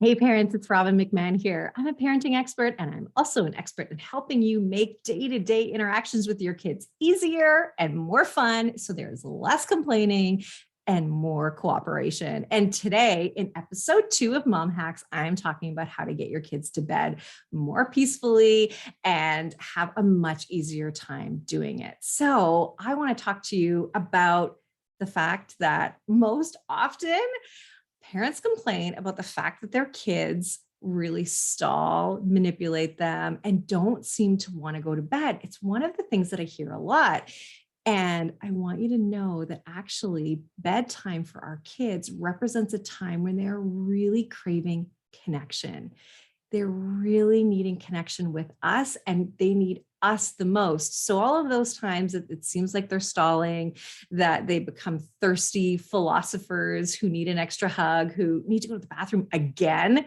Hey parents, it's Robbin McManne here. I'm a parenting expert and I'm also an expert in helping you make day-to-day interactions with your kids easier and more fun so there's less complaining and more cooperation. And today in episode 2 of Mom Hacks, I'm talking about how to get your kids to bed more peacefully and have a much easier time doing it. So I want to talk to you about the fact that most often parents complain about the fact that their kids really stall, manipulate them, and don't seem to want to go to bed. It's one of the things that I hear a lot. And I want you to know that actually bedtime for our kids represents a time when they're really craving connection. They're really needing connection with us and they need us the most. So all of those times that it seems like they're stalling, that they become thirsty philosophers who need an extra hug, who need to go to the bathroom again,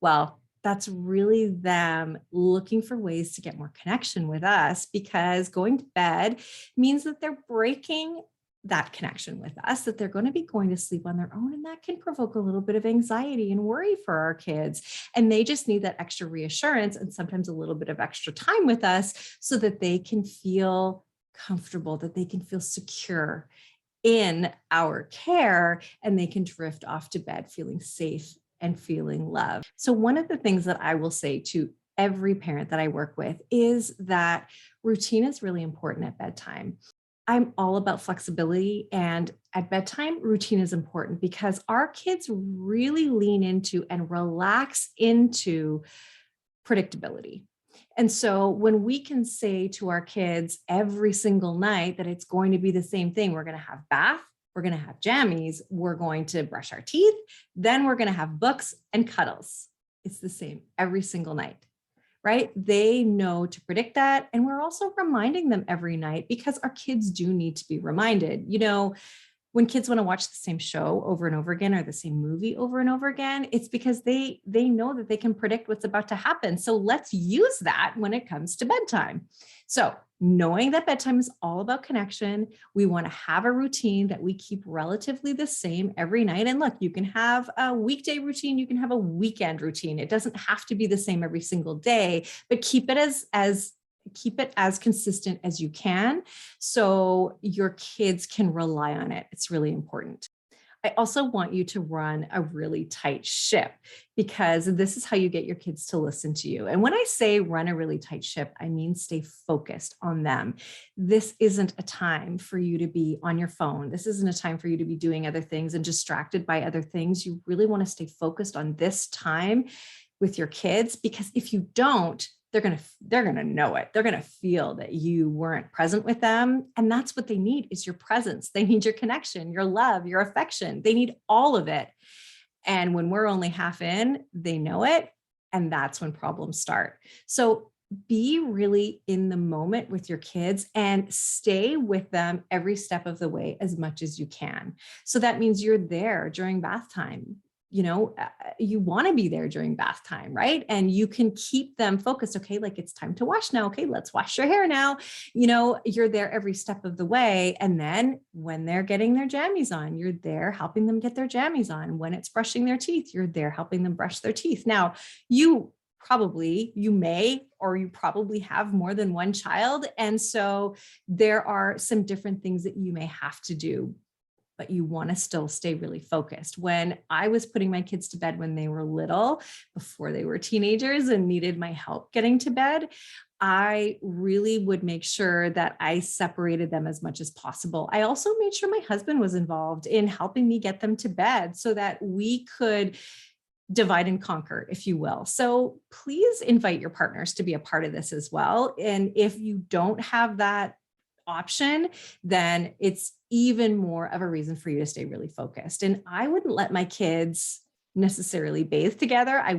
well, that's really them looking for ways to get more connection with us, because going to bed means that they're breaking that connection with us, that they're going to be going to sleep on their own. And that can provoke a little bit of anxiety and worry for our kids. And they just need that extra reassurance and sometimes a little bit of extra time with us so that they can feel comfortable, that they can feel secure in our care, and they can drift off to bed feeling safe and feeling loved. So one of the things that I will say to every parent that I work with is that routine is really important at bedtime. I'm all about flexibility, and at bedtime, routine is important because our kids really lean into and relax into predictability. And so when we can say to our kids every single night that it's going to be the same thing, we're going to have bath, we're going to have jammies, we're going to brush our teeth, then we're going to have books and cuddles. It's the same every single night. Right? They know to predict that. And we're also reminding them every night because our kids do need to be reminded. You know, when kids want to watch the same show over and over again or the same movie over and over again, it's because they know that they can predict what's about to happen. So let's use that when it comes to bedtime. So knowing that bedtime is all about connection, we want to have a routine that we keep relatively the same every night. And look, you can have a weekday routine, you can have a weekend routine. It doesn't have to be the same every single day, but keep it as consistent as you can so your kids can rely on it. It's really important. I also want you to run a really tight ship, because this is how you get your kids to listen to you. And when I say run a really tight ship, I mean stay focused on them. This isn't a time for you to be on your phone. This isn't a time for you to be doing other things and distracted by other things. You really want to stay focused on this time with your kids, because if you don't, they're going to know it. They're going to feel that you weren't present with them. And that's what they need, is your presence. They need your connection, your love, your affection. They need all of it. And when we're only half in, they know it. And that's when problems start. So be really in the moment with your kids and stay with them every step of the way as much as you can. So that means you're there during bath time. You know, you want to be there during bath time, right? And you can keep them focused. Okay, like it's time to wash now. Okay, let's wash your hair now. You know, you're there every step of the way. And then when they're getting their jammies on, you're there helping them get their jammies on. When it's brushing their teeth, you're there helping them brush their teeth. Now, you may, or you probably have more than one child. And so there are some different things that you may have to do, but you want to still stay really focused. When I was putting my kids to bed when they were little, before they were teenagers and needed my help getting to bed, I really would make sure that I separated them as much as possible. I also made sure my husband was involved in helping me get them to bed so that we could divide and conquer, if you will. So please invite your partners to be a part of this as well. And if you don't have that option, then it's even more of a reason for you to stay really focused. And I wouldn't let my kids necessarily bathe together. I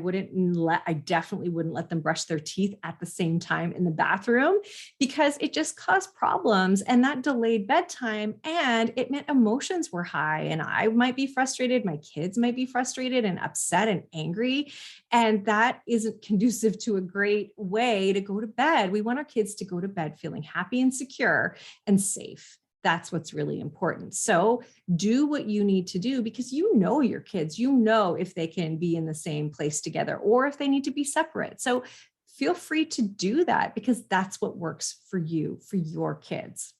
definitely wouldn't let them brush their teeth at the same time in the bathroom, because it just caused problems and that delayed bedtime, and it meant emotions were high and I might be frustrated. My kids might be frustrated and upset and angry. And that isn't conducive to a great way to go to bed. We want our kids to go to bed feeling happy and secure and safe. That's what's really important. So do what you need to do, because you know your kids, you know if they can be in the same place together or if they need to be separate. So feel free to do that, because that's what works for you, for your kids.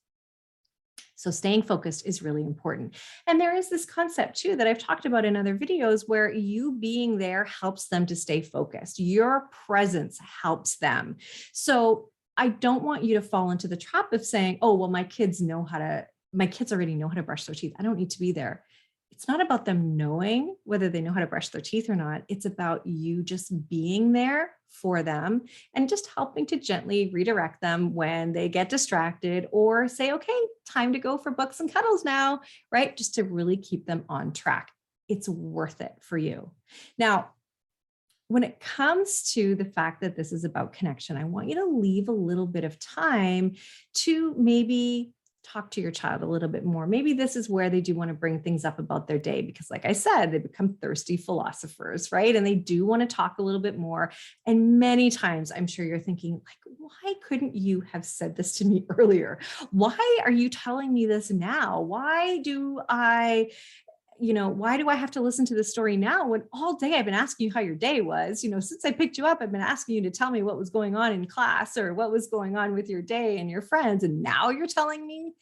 So staying focused is really important. And there is this concept too that I've talked about in other videos, where you being there helps them to stay focused. Your presence helps them. So I don't want you to fall into the trap of saying, oh, well, my kids already know how to brush their teeth, I don't need to be there. It's not about them knowing whether they know how to brush their teeth or not. It's about you just being there for them and just helping to gently redirect them when they get distracted, or say, okay, time to go for books and cuddles now, right? Just to really keep them on track. It's worth it for you. Now, when it comes to the fact that this is about connection, I want you to leave a little bit of time to maybe talk to your child a little bit more. Maybe this is where they do want to bring things up about their day, because like I said, they become thirsty philosophers, right? And they do want to talk a little bit more. And many times I'm sure you're thinking, like, why couldn't you have said this to me earlier? Why are you telling me this now? Why do I have to listen to this story now, when all day I've been asking you how your day was? Since I picked you up, I've been asking you to tell me what was going on in class or what was going on with your day and your friends. And now you're telling me?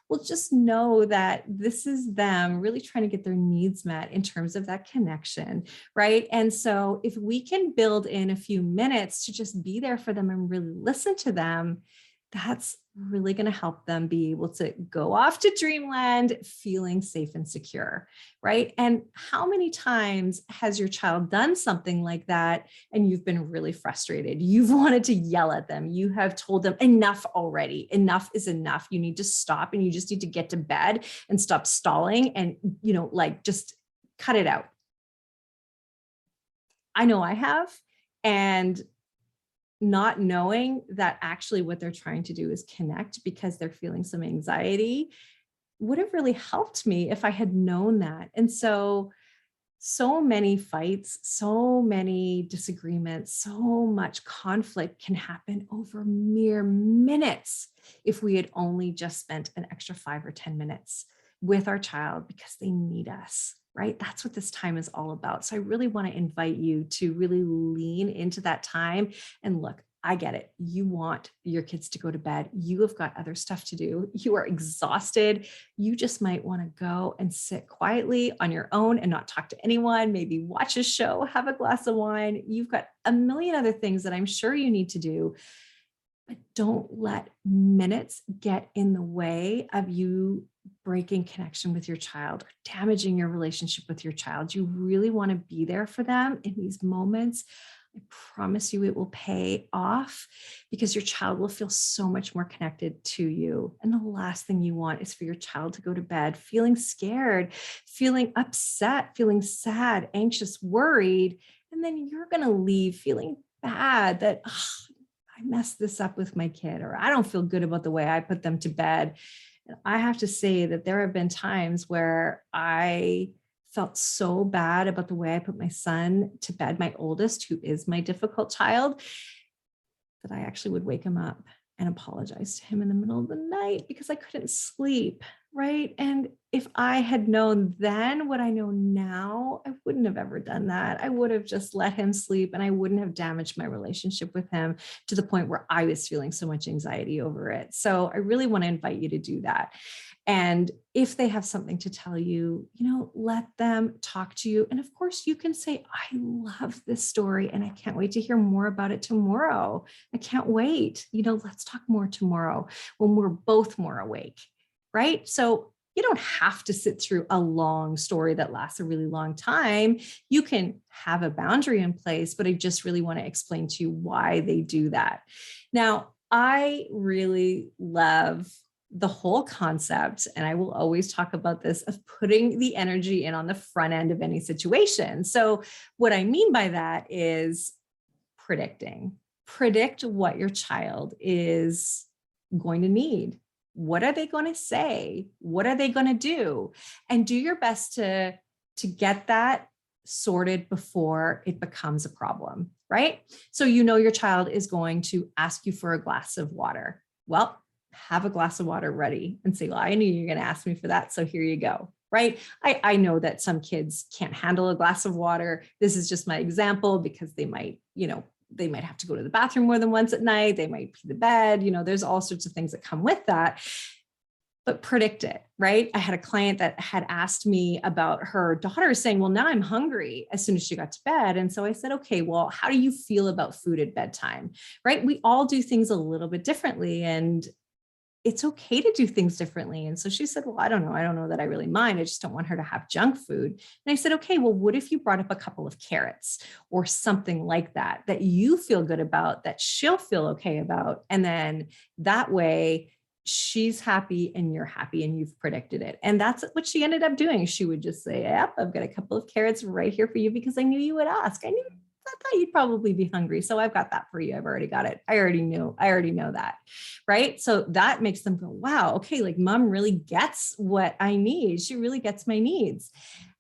Well, just know that this is them really trying to get their needs met in terms of that connection, right? And so if we can build in a few minutes to just be there for them and really listen to them, that's really going to help them be able to go off to dreamland feeling safe and secure, right? And how many times has your child done something like that and you've been really frustrated? You've wanted to yell at them. You have told them, enough already. Enough is enough. You need to stop, and you just need to get to bed and stop stalling and, just cut it out. I know I have. And not knowing that actually what they're trying to do is connect because they're feeling some anxiety would have really helped me if I had known that. And so many fights, so many disagreements, so much conflict can happen over mere minutes if we had only just spent an extra 5 or 10 minutes with our child because they need us. Right? That's what this time is all about. So I really want to invite you to really lean into that time. And look, I get it. You want your kids to go to bed. You have got other stuff to do. You are exhausted. You just might want to go and sit quietly on your own and not talk to anyone, maybe watch a show, have a glass of wine. You've got a million other things that I'm sure you need to do. But don't let minutes get in the way of you breaking connection with your child or damaging your relationship with your child. You really want to be there for them in these moments. I promise you it will pay off, because your child will feel so much more connected to you. And the last thing you want is for your child to go to bed feeling scared, feeling upset, feeling sad, anxious, worried. And then you're going to leave feeling bad that, I messed this up with my kid, or I don't feel good about the way I put them to bed. And I have to say that there have been times where I felt so bad about the way I put my son to bed, my oldest, who is my difficult child, that I actually would wake him up and apologize to him in the middle of the night because I couldn't sleep, right? And if I had known then what I know now, I wouldn't have ever done that. I would have just let him sleep, and I wouldn't have damaged my relationship with him to the point where I was feeling so much anxiety over it. So I really want to invite you to do that. And if they have something to tell you, let them talk to you. And of course, you can say, I love this story and I can't wait to hear more about it tomorrow. I can't wait. Let's talk more tomorrow when we're both more awake, right? So you don't have to sit through a long story that lasts a really long time. You can have a boundary in place, but I just really want to explain to you why they do that. Now, I really love the whole concept, and I will always talk about this, of putting the energy in on the front end of any situation. So what I mean by that is predicting. Predict what your child is going to need. What are they going to say? What are they going to do? And do your best to get that sorted before it becomes a problem, right? So your child is going to ask you for a glass of water. Well, have a glass of water ready and say, well, I knew you're going to ask me for that. So here you go. Right. I know that some kids can't handle a glass of water. This is just my example because they might have to go to the bathroom more than once at night. They might pee the bed. There's all sorts of things that come with that. But predict it, right? I had a client that had asked me about her daughter saying, well, now I'm hungry as soon as she got to bed. And so I said, okay, well, how do you feel about food at bedtime, right? We all do things a little bit differently, and it's okay to do things differently. And so she said, well, I don't know. I don't know that I really mind. I just don't want her to have junk food. And I said, okay, well, what if you brought up a couple of carrots or something like that, that you feel good about, that she'll feel okay about? And then that way, she's happy and you're happy and you've predicted it. And that's what she ended up doing. She would just say, yep, I've got a couple of carrots right here for you because I knew you would ask. I thought you'd probably be hungry. So I've got that for you. I've already got it. I already know that. Right. So that makes them go, wow, okay, like mom really gets what I need. She really gets my needs.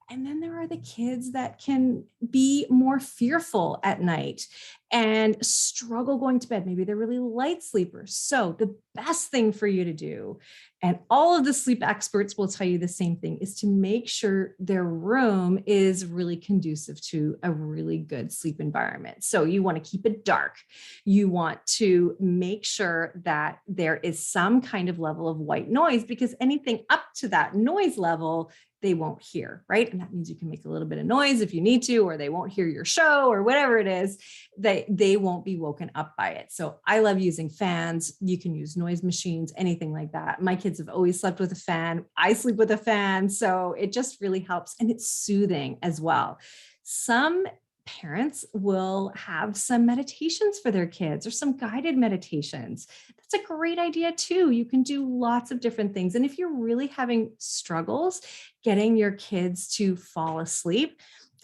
And then there are the kids that can be more fearful at night and struggle going to bed. Maybe they're really light sleepers. So the best thing for you to do, and all of the sleep experts will tell you the same thing, is to make sure their room is really conducive to a really good sleep environment. So you want to keep it dark. You want to make sure that there is some kind of level of white noise, because anything up to that noise level they won't hear, right? And that means you can make a little bit of noise if you need to, or they won't hear your show or whatever it is, they won't be woken up by it. So I love using fans. You can use noise machines, anything like that. My kids have always slept with a fan. I sleep with a fan. So it just really helps. And it's soothing as well. Some parents will have some meditations for their kids or some guided meditations. That's a great idea too. You can do lots of different things. And if you're really having struggles getting your kids to fall asleep,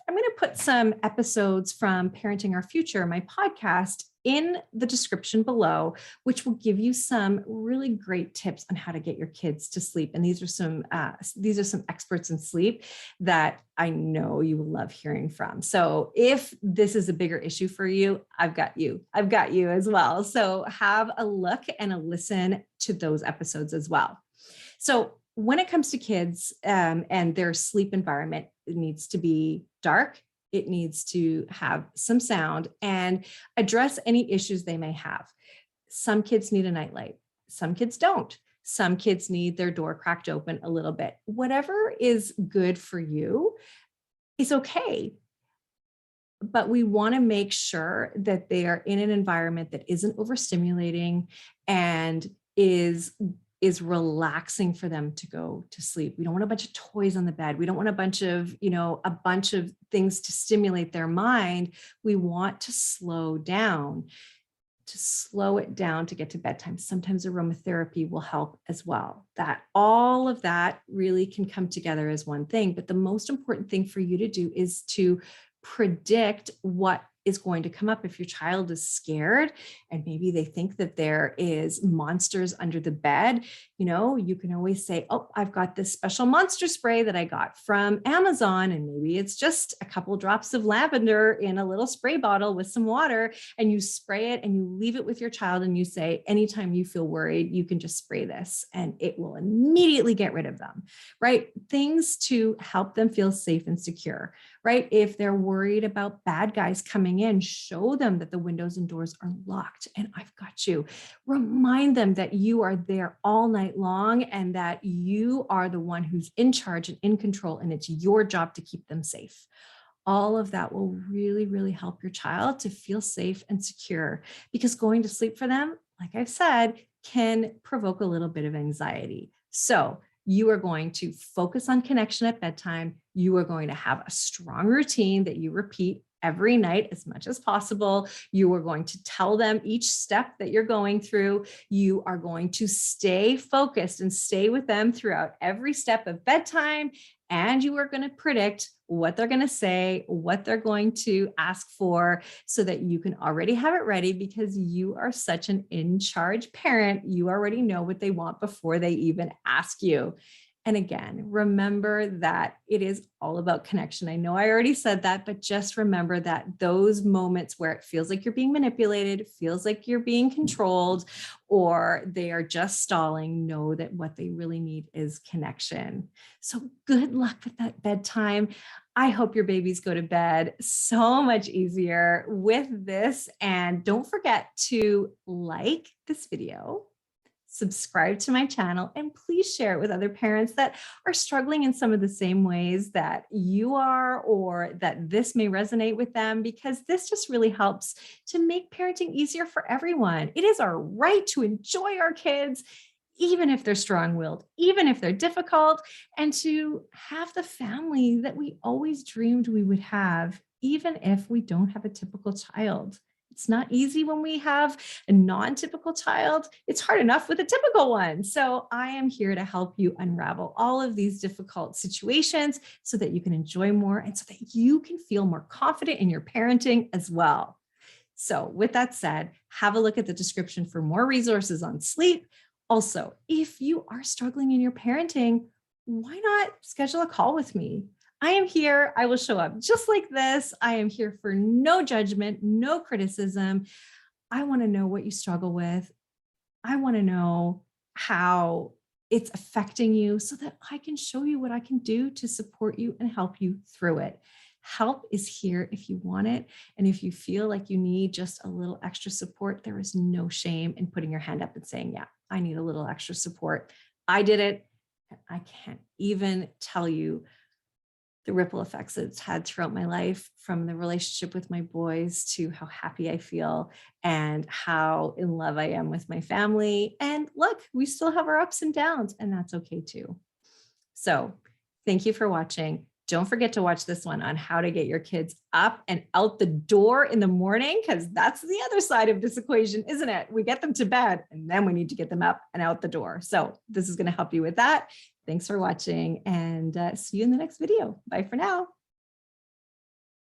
I'm going to put some episodes from Parenting Our Future, my podcast, in the description below, which will give you some really great tips on how to get your kids to sleep. And these are some experts in sleep that I know you will love hearing from. So if this is a bigger issue for you, I've got you as well. So have a look and a listen to those episodes as well. So when it comes to kids and their sleep environment, it needs to be dark. It needs to have some sound and address any issues they may have. Some kids need a nightlight. Some kids don't. Some kids need their door cracked open a little bit. Whatever is good for you is okay. But we want to make sure that they are in an environment that isn't overstimulating and is relaxing for them to go to sleep. We don't want a bunch of toys on the bed. We don't want a bunch of things to stimulate their mind. We want to slow it down to get to bedtime. Sometimes aromatherapy will help as well. That all of that really can come together as one thing. But the most important thing for you to do is to predict what is going to come up. If your child is scared and maybe they think that there is monsters under the bed, you can always say, oh, I've got this special monster spray that I got from Amazon. And maybe it's just a couple drops of lavender in a little spray bottle with some water, and you spray it and you leave it with your child. And you say, anytime you feel worried, you can just spray this and it will immediately get rid of them, right? Things to help them feel safe and secure, right? If they're worried about bad guys coming in, show them that the windows and doors are locked and I've got you. Remind them that you are there all night long and that you are the one who's in charge and in control, and it's your job to keep them safe. All of that will really, really help your child to feel safe and secure, because going to sleep for them, like I've said, can provoke a little bit of anxiety. So you are going to focus on connection at bedtime. You are going to have a strong routine that you repeat every night as much as possible. You are going to tell them each step that you're going through. You are going to stay focused and stay with them throughout every step of bedtime. And you are going to predict what they're going to say, what they're going to ask for, so that you can already have it ready, because you are such an in charge parent. You already know what they want before they even ask you. And again, remember that it is all about connection. I know I already said that, but just remember that those moments where it feels like you're being manipulated, feels like you're being controlled, or they are just stalling, know that what they really need is connection. So good luck with that bedtime. I hope your babies go to bed so much easier with this. And don't forget to like this video, subscribe to my channel, and please share it with other parents that are struggling in some of the same ways that you are, or that this may resonate with them, because this just really helps to make parenting easier for everyone. It is our right to enjoy our kids, even if they're strong-willed, even if they're difficult, and to have the family that we always dreamed we would have, even if we don't have a typical child. It's not easy when we have a non-typical child. It's hard enough with a typical one. So I am here to help you unravel all of these difficult situations so that you can enjoy more and so that you can feel more confident in your parenting as well. So with that said, have a look at the description for more resources on sleep. Also, if you are struggling in your parenting, why not schedule a call with me? I am here. I will show up just like this. I am here for no judgment, no criticism. I want to know what you struggle with. I want to know how it's affecting you so that I can show you what I can do to support you and help you through it. Help is here if you want it. And if you feel like you need just a little extra support, there is no shame in putting your hand up and saying, yeah, I need a little extra support. I did it. And I can't even tell you the ripple effects it's had throughout my life, from the relationship with my boys to how happy I feel and how in love I am with my family. And look, we still have our ups and downs, and that's okay too. So thank you for watching. Don't forget to watch this one on how to get your kids up and out the door in the morning, because that's the other side of this equation, isn't it? We get them to bed and then we need to get them up and out the door. So this is going to help you with that. Thanks for watching, and see you in the next video. Bye for now.